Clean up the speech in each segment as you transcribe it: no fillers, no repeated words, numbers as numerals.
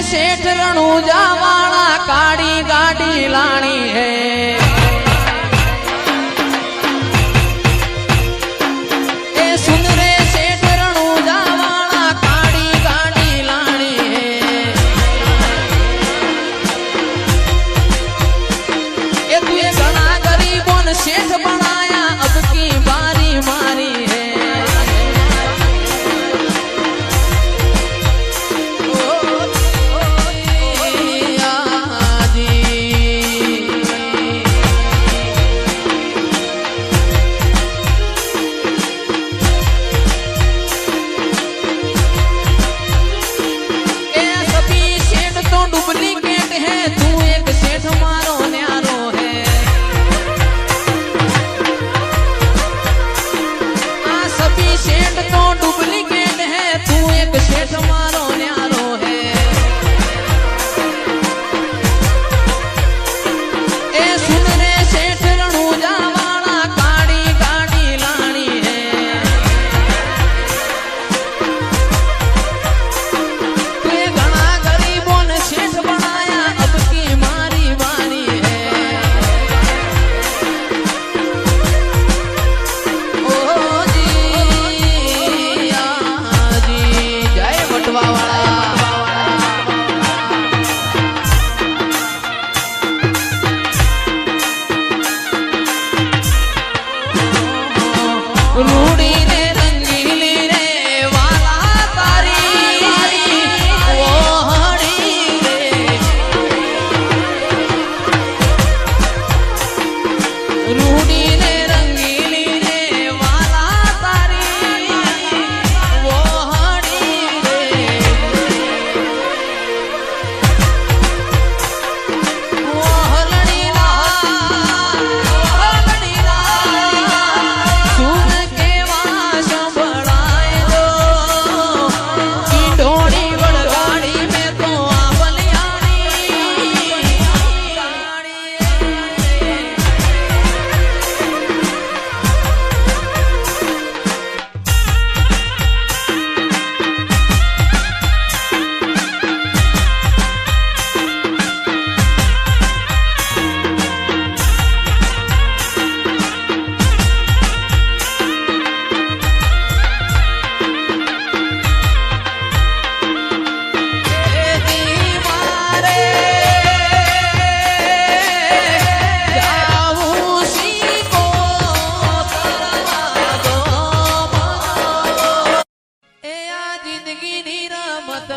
सेठ रणूजा वाला काड़ी गाड़ी लानी है सेठ बनाया अब की बारी मारी है सभी सेठ तो डुप्लीकेट है तू एक सेठ मारो न्यारो है सेठ तो डुप्लीकेट है तू एक सेठ मारो न्यारो है ए सुन रे सेठ रणूजा वाला काड़ी गाड़ी लानी है तू घना गरीबों ने सेठ बनाया अब की मारी वारी है रूड़ी ने रंगीली रे वाला तारी वो हड़ी रे रूड़ी ने रंगीली रे वाला तारी वो हड़ी रे वो हलड़ी ला सुन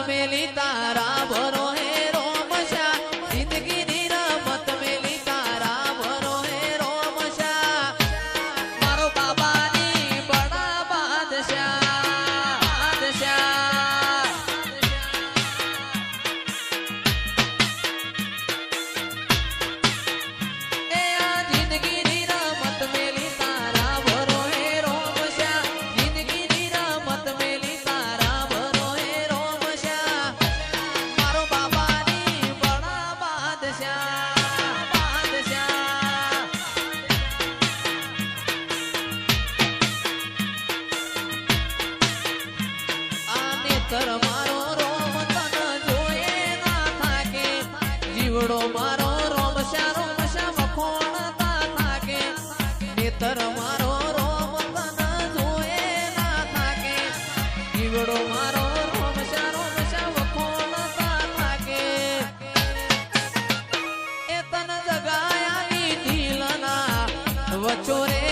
मेली तारा भरो है रोमशा जिंदगी नी रमत मेली तारा भरो है रोमशा मारो बाबा नी बड़ा बादशाह ए आ जिंदगी नी रमत मेली तारा भरो है रोमशा जिंदगी नी रमत मेली तारा भरो है कर मारो रोम तन जोए ना थाके जीवड़ो मारो रोमशा मखोण ता थाके नेतर मारो रोम तन जोए ना थाके जीवड़ो मारो रोमशा मखोण ता थाके ए तन जगाया नी दिलना वचोरे